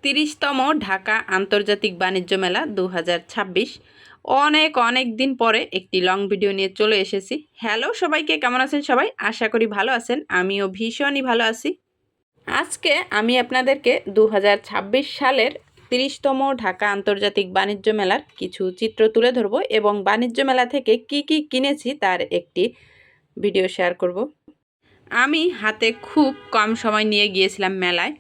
৩০তম ঢাকা আন্তর্জাতিক বাণিজ্য মেলা ২০২৬ অনেক দিন পরে একটি লং ভিডিও নিয়ে চলে এসেছি। হ্যালো সবাইকে, কেমন আছেন সবাই? আশা করি ভালো আছেন। আমিও ভীষণই ভালো আছি। আজকে আমি আপনাদেরকে ২০২৬ সালের ৩০তম ঢাকা আন্তর্জাতিক বাণিজ্য মেলার কিছু চিত্র তুলে ধরব এবং বাণিজ্য মেলা থেকে কি কিনেছি তার একটি ভিডিও শেয়ার করব। আমি হাতে খুব কম সময় নিয়ে গিয়েছিলাম মেলায়।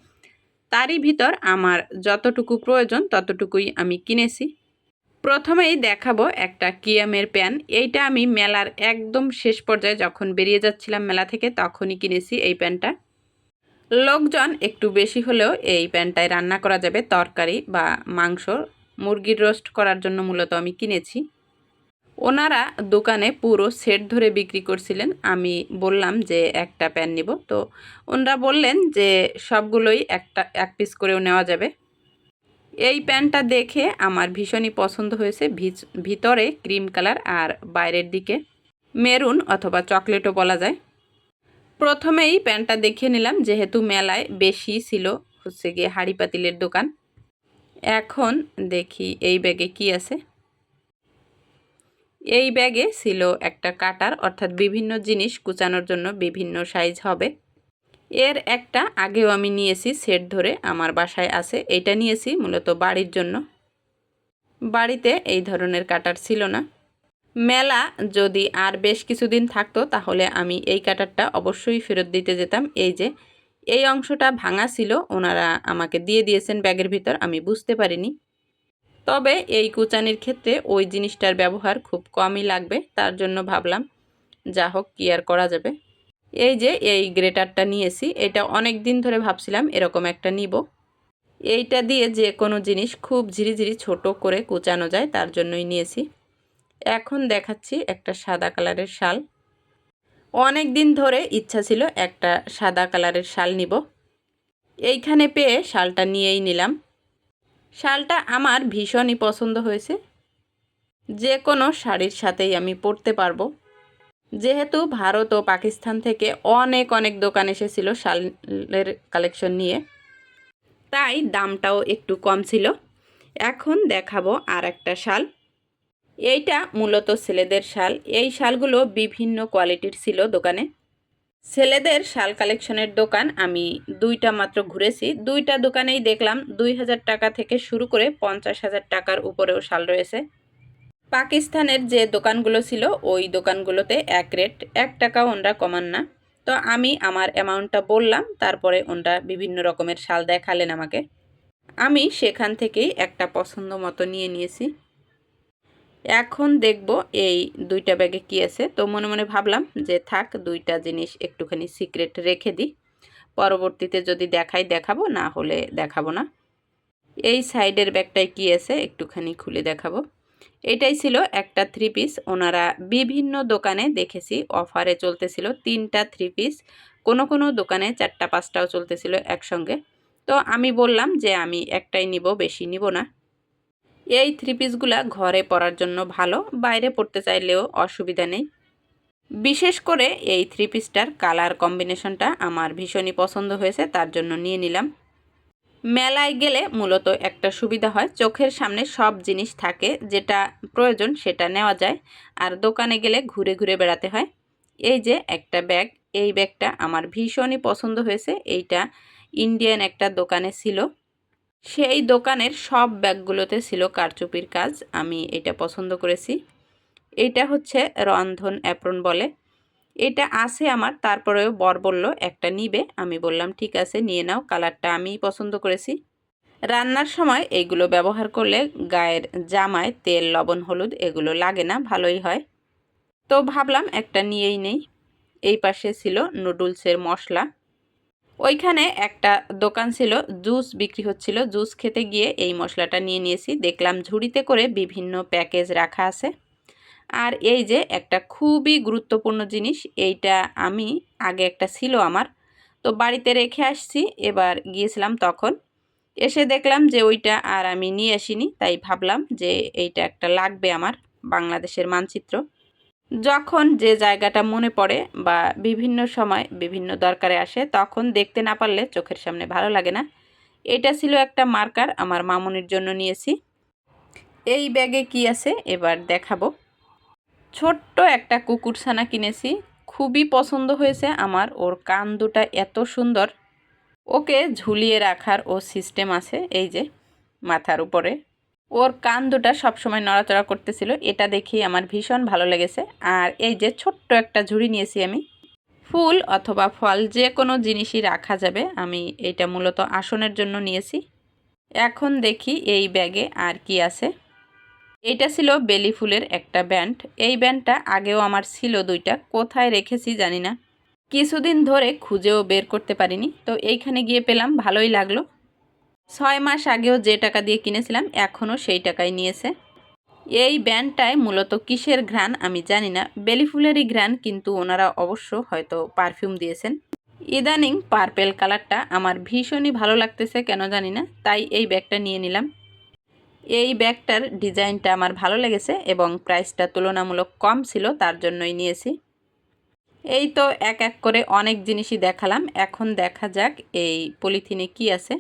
তারই ভিতর আমার যতটুকু প্রয়োজন ততটুকুই আমি কিনেছি। প্রথমেই দেখাবো একটা কিয়ামের প্যান্ট। এইটা আমি মেলার একদম শেষ পর্যায়ে যখন বেরিয়ে যাচ্ছিলাম মেলা থেকে তখনই কিনেছি এই প্যান্টটা। লোকজন একটু বেশি হলেও এই প্যান্টটায় রান্না করা যাবে, তরকারি বা মাংস, মুরগির রোস্ট করার জন্য মূলত আমি কিনেছি। ওনারা দোকানে পুরো সেট ধরে বিক্রি করছিলেন। আমি বললাম যে একটা প্যান নিব, তো ওনারা বললেন যে সবগুলোই এক পিস করেও নেওয়া যাবে। এই প্যান্টটা দেখে আমার ভীষণই পছন্দ হয়েছে। ভিতরে ক্রিম কালার আর বাইরের দিকে মেরুন অথবা চকলেটও বলা যায়। প্রথমেই প্যান্টটা দেখে নিলাম, যেহেতু মেলায় বেশি ছিল হচ্ছে গিয়ে হাঁড়ি পাতিলের দোকান। এখন দেখি এই ব্যাগে কি আছে। এই ব্যাগে ছিল একটা কাটার, অর্থাৎ বিভিন্ন জিনিস কুচানোর জন্য বিভিন্ন সাইজ হবে। এর একটা আগেও আমি নিয়েছি সেট ধরে, আমার বাসায় আছে। এটা নিয়েছি মূলত বাড়ির জন্য। বাড়িতে এই ধরনের কাটার ছিল না। মেলা যদি আর বেশ কিছুদিন থাকতো তাহলে আমি এই কাটারটা অবশ্যই ফেরত দিতে যেতাম। এই যে এই অংশটা ভাঙা ছিল, ওনারা আমাকে দিয়ে দিয়েছেন ব্যাগের ভিতর, আমি বুঝতে পারিনি। তবে এই কুচানির ক্ষেত্রে ওই জিনিসটার ব্যবহার খুব কমই লাগবে, তার জন্য ভাবলাম যা হোক কি আর করা যাবে। এই যে এই গ্রেটারটা নিয়েছি, এটা অনেক দিন ধরে ভাবছিলাম এরকম একটা নিব। এইটা দিয়ে যে কোনো জিনিস খুব ঝিরিঝিরি ছোট করে কুচানো যায়, তার জন্যই নিয়েছি। এখন দেখাচ্ছি একটা সাদা কালারের শাল। অনেক দিন ধরে ইচ্ছা ছিল একটা সাদা কালারের শাল নিব। এইখানে পেয়ে শালটা নিয়েই নিলাম। শালটা আমার ভীষণই পছন্দ হয়েছে। যে কোনো শাড়ির সাথেই আমি পরতে পারবো। যেহেতু ভারত ও পাকিস্তান থেকে অনেক দোকান এসেছিল শালের কালেকশন নিয়ে, তাই দামটাও একটু কম ছিল। এখন দেখাবো আর একটা শাল। এইটা মূলত ছেলেদের শাল। এই শালগুলো বিভিন্ন কোয়ালিটির ছিল দোকানে। ছেলেদের শাল কালেকশনের দোকান আমি দুইটা মাত্র ঘুরেছি। দুইটা দোকানেই দেখলাম ২,০০০ টাকা থেকে শুরু করে ৫০,০০০ টাকার উপরেও শাল রয়েছে। পাকিস্তানের যে দোকানগুলো ছিল ওই দোকানগুলোতে এক রেট, ১ টাকাও ওনরা কমান না। তো আমি আমার অ্যামাউন্টটা বললাম, তারপরে ওনরা বিভিন্ন রকমের শাল দেখালেন আমাকে। আমি সেখান থেকেই একটা পছন্দ মতো নিয়ে নিয়েছি। এখন দেখব এই দুইটা ব্যাগে কি আছে। তো মনে মনে ভাবলাম যে থাক, দুইটা জিনিস একটুখানি সিক্রেট রেখে দিই, পরবর্তীতে যদি দেখাই দেখাবো, না হলে দেখাবো না। এই সাইডের ব্যাগটায় কি আছে একটুখানি খুলে দেখাবো। এটাই ছিল একটা 3 পিস। ওনারা বিভিন্ন দোকানে দেখেছি অফারে চলতেছিল 3টা 3 পিস, কোনো দোকানে 4টা 5টাও চলতেছিল একসঙ্গে। তো আমি বললাম যে আমি একটাই নিব, বেশি নিব না। এই 3 পিসগুলা ঘরে পরার জন্য ভালো, বাইরে পরতে চাইলেও অসুবিধা নেই। বিশেষ করে এই 3 পিসটার কালার কম্বিনেশনটা আমার ভীষণই পছন্দ হয়েছে, তার জন্য নিয়ে নিলাম। মেলায় গেলে মূলত একটা সুবিধা হয়, চোখের সামনে সব জিনিস থাকে, যেটা প্রয়োজন সেটা নেওয়া যায়। আর দোকানে গেলে ঘুরে বেড়াতে হয়। এই যে একটা ব্যাগ, এই ব্যাগটা আমার ভীষণই পছন্দ হয়েছে। এইটা ইন্ডিয়ান একটা দোকানে ছিল। সেই দোকানের সব ব্যাগগুলোতে ছিল কারচুপির কাজ। আমি এটা পছন্দ করেছি। এটা হচ্ছে রন্ধন অ্যাপ্রন বলে। এটা আছে আমার, তারপরেও বর বলল একটা নিবে। আমি বললাম ঠিক আছে নিয়ে নাও, কালারটা আমিই পছন্দ করেছি। রান্নার সময় এইগুলো ব্যবহার করলে গায়ের জামায় তেল, লবণ, হলুদ এগুলো লাগে না, ভালোই হয়। তো ভাবলাম একটা নিয়েই নেই। এই পাশে ছিল নুডলসের মশলা। ওইখানে একটা দোকান ছিল, জুস বিক্রি হচ্ছিল। জুস খেতে গিয়ে এই মশলাটা নিয়ে নিয়েছি। দেখলাম ঝুড়িতে করে বিভিন্ন প্যাকেজ রাখা আছে। আর এই যে একটা খুবই গুরুত্বপূর্ণ জিনিস, এইটা আমি আগে একটা ছিল আমার, তো বাড়িতে রেখে আসছি। এবার গিয়েছিলাম তখন এসে দেখলাম যে ওইটা আর আমি নিয়ে আসিনি, তাই ভাবলাম যে এইটা একটা লাগবে আমার, বাংলাদেশের মানচিত্র। যখন যে জায়গাটা মনে পড়ে বা বিভিন্ন সময় বিভিন্ন দরকারে আসে, তখন দেখতে না পারলে চোখের সামনে ভালো লাগে না। এটা ছিল একটা মার্কার, আমার মামুনির জন্য নিয়েছি। এই ব্যাগে কি আছে এবার দেখাবো। ছোট্ট একটা কুকুরছানা কিনেছি, খুবই পছন্দ হয়েছে আমার। ওর কান দুটা এত সুন্দর। ওকে ঝুলিয়ে রাখার ও সিস্টেম আছে, এই যে মাথার উপরে। ওর কান দুটা সবসময় নড়াচড়া করতেছিল, এটা দেখেই আমার ভীষণ ভালো লেগেছে। আর এই যে ছোট্ট একটা ঝুড়ি নিয়েছি আমি, ফুল অথবা ফল যে কোনো জিনিসই রাখা যাবে। আমি এটা মূলত আসনের জন্য নিয়েছি। এখন দেখি এই ব্যাগে আর কি আছে। এইটা ছিল বেলি ফুলের একটা ব্যান্ড। এই ব্যান্ডটা আগেও আমার ছিল দুইটা, কোথায় রেখেছি জানি না, কিছুদিন ধরে খুঁজেও বের করতে পারিনি। তো এইখানে গিয়ে পেলাম, ভালোই লাগলো। 6 মাস আগেও যে টাকা দিয়ে কিনেছিলাম এখনও সেই টাকাই নিয়েছে। এই ব্যান্ডটায় মূলত কিসের ঘ্রাণ আমি জানি না, বেলি ফুলেরই ঘ্রাণ, কিন্তু ওনারা অবশ্য হয়তো পারফিউম দিয়েছেন। ইদানিং পার্পেল কালারটা আমার ভীষণই ভালো লাগতেছে, কেন জানি না, তাই এই ব্যাগটা নিয়ে নিলাম। এই ব্যাগটার ডিজাইনটা আমার ভালো লেগেছে এবং প্রাইসটা তুলনামূলক কম ছিল, তার জন্যই নিয়েছি। এই তো এক এক করে অনেক জিনিসই দেখালাম। এখন দেখা যাক এই পলিথিনে কি আছে।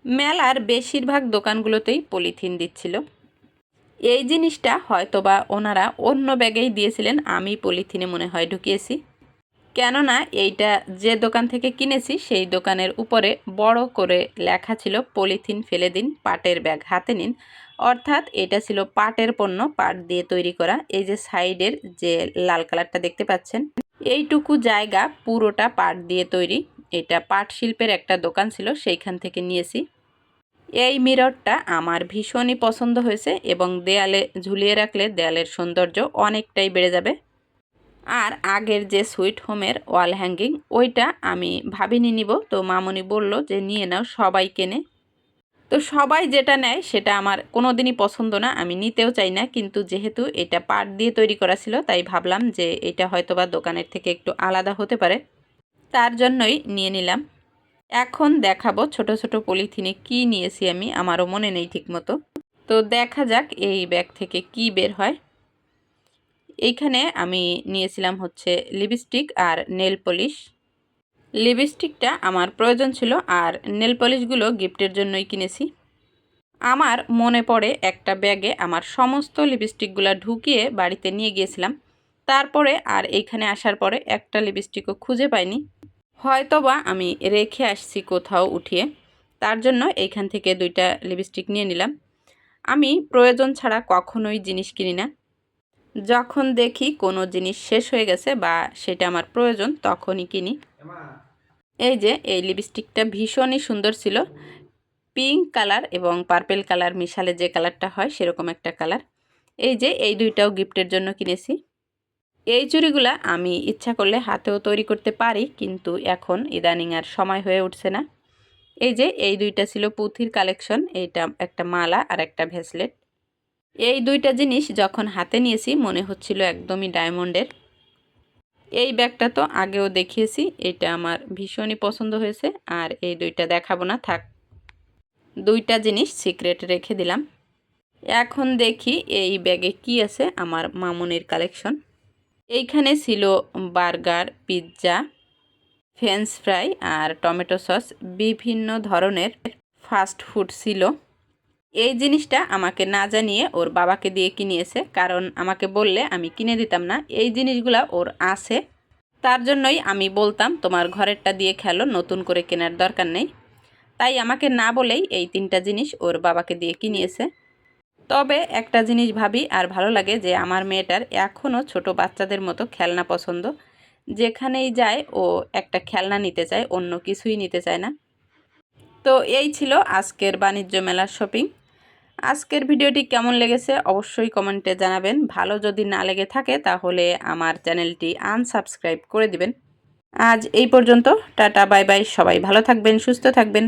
মেলার বেশিরভাগ দোকানগুলোতেই পলিথিন দিচ্ছিল। এই জিনিসটা হয়তোবা ওনারা অন্য ব্যাগেই দিয়েছিলেন, আমি পলিথিনে মনে হয় ঢুকিয়েছি। কেননা এইটা যে দোকান থেকে কিনেছি সেই দোকানের উপরে বড় করে লেখা ছিল পলিথিন ফেলে দিন, পাটের ব্যাগ হাতে নিন। অর্থাৎ এটা ছিল পাটের পণ্য, পাট দিয়ে তৈরি করা। এই যে সাইডের যে লাল কালারটা দেখতে পাচ্ছেন, এইটুকু জায়গা পুরোটা পাট দিয়ে তৈরি। এটা পাট শিল্পের একটা দোকান ছিল, সেইখান থেকে নিয়েছি। এই মিররটা আমার ভীষণই পছন্দ হয়েছে এবং দেয়ালে ঝুলিয়ে রাখলে দেয়ালের সৌন্দর্য অনেকটাই বেড়ে যাবে। আর আগের যে সুইট হোমের ওয়াল হ্যাঙ্গিং, ওইটা আমি ভাবিনি নিব, তো মামুনি বলল যে নিয়ে নাও, সবাই কেনে। তো সবাই যেটা নেয় সেটা আমার কোনো দিনই পছন্দ না, আমি নিতেও চাই না। কিন্তু যেহেতু এটা পাট দিয়ে তৈরি করা ছিল, তাই ভাবলাম যে এটা হয়তোবা দোকানের থেকে একটু আলাদা হতে পারে, তার জন্যই নিয়ে নিলাম। এখন দেখাবো ছোট ছোট পলিথিনে কি নিয়েছি আমি, আমারও মনে নেই ঠিকমতো। তো দেখা যাক এই ব্যাগ থেকে কি বের হয়। এইখানে আমি নিয়েছিলাম হচ্ছে লিপস্টিক আর নেল পলিশ। লিপস্টিকটা আমার প্রয়োজন ছিল আর নেল পলিশগুলো গিফটের জন্যই কিনেছি। আমার মনে পড়ে একটা ব্যাগে আমার সমস্ত লিপস্টিকগুলো ঢুকিয়ে বাড়িতে নিয়ে গিয়েছিলাম, তারপরে আর এইখানে আসার পরে একটা লিপস্টিকও খুঁজে পাইনি। হয়তোবা আমি রেখে আসছি কোথাও উঠিয়ে, তার জন্য এইখান থেকে দুইটা লিপস্টিক নিয়ে নিলাম। আমি প্রয়োজন ছাড়া কখনোই জিনিস কিনি না। যখন দেখি কোনো জিনিস শেষ হয়ে গেছে বা সেটা আমার প্রয়োজন তখনই কিনি। এই যে এই লিপস্টিকটা ভীষণই সুন্দর ছিল, পিঙ্ক কালার এবং পার্পেল কালার মিশালে যে কালারটা হয় সেরকম একটা কালার। এই যে এই দুইটাও গিফটের জন্য কিনেছি। এই চুড়িগুলা আমি ইচ্ছা করলে হাতেও তৈরি করতে পারি, কিন্তু এখন ইদানিং আর সময় হয়ে উঠছে না। এই যে এই দুইটা ছিল পুঁথির কালেকশন, এইটা একটা মালা আর একটা ভেসলেট। এই দুইটা জিনিস যখন হাতে নিয়েছি মনে হচ্ছিল একদমই ডায়মন্ডের। এই ব্যাগটা তো আগেও দেখিয়েছি, এটা আমার ভীষণই পছন্দ হয়েছে। আর এই দুইটা দেখাবো না, থাক, দুইটা জিনিস সিক্রেট রেখে দিলাম। এখন দেখি এই ব্যাগে কি আছে, আমার মামুনির কালেকশন। এইখানে ছিল বার্গার, পিৎজা, ফ্রেঞ্চ ফ্রাই আর টমেটো সস, বিভিন্ন ধরনের ফাস্ট ফুড ছিল। এই জিনিসটা আমাকে না জানিয়ে ওর বাবাকে দিয়ে কিনিয়েছে, কারণ আমাকে বললে আমি কিনে দিতাম না। এই জিনিসগুলা ওর আছে, তার জন্যই আমি বলতাম তোমার ঘরেরটা দিয়ে খেলো, নতুন করে কেনার দরকার নেই। তাই আমাকে না বলেই এই তিনটা জিনিস ওর বাবাকে দিয়ে কিনিয়েছে। তবে একটা জিনিস ভাবি আর ভালো লাগে যে আমার মেয়েটার এখনও ছোট বাচ্চাদের মতো খেলনা পছন্দ। যেখানেই যায় ও একটা খেলনা নিতে চায়, অন্য কিছুই নিতে চায় না। তো এই ছিল আজকের বাণিজ্য মেলার শপিং। আজকের ভিডিওটি কেমন লেগেছে অবশ্যই কমেন্টে জানাবেন। ভালো যদি না লেগে থাকে তাহলে আমার চ্যানেলটি আনসাবস্ক্রাইব করে দিবেন। আজ এই পর্যন্ত, টাটা বাই বাই, সবাই ভালো থাকবেন, সুস্থ থাকবেন।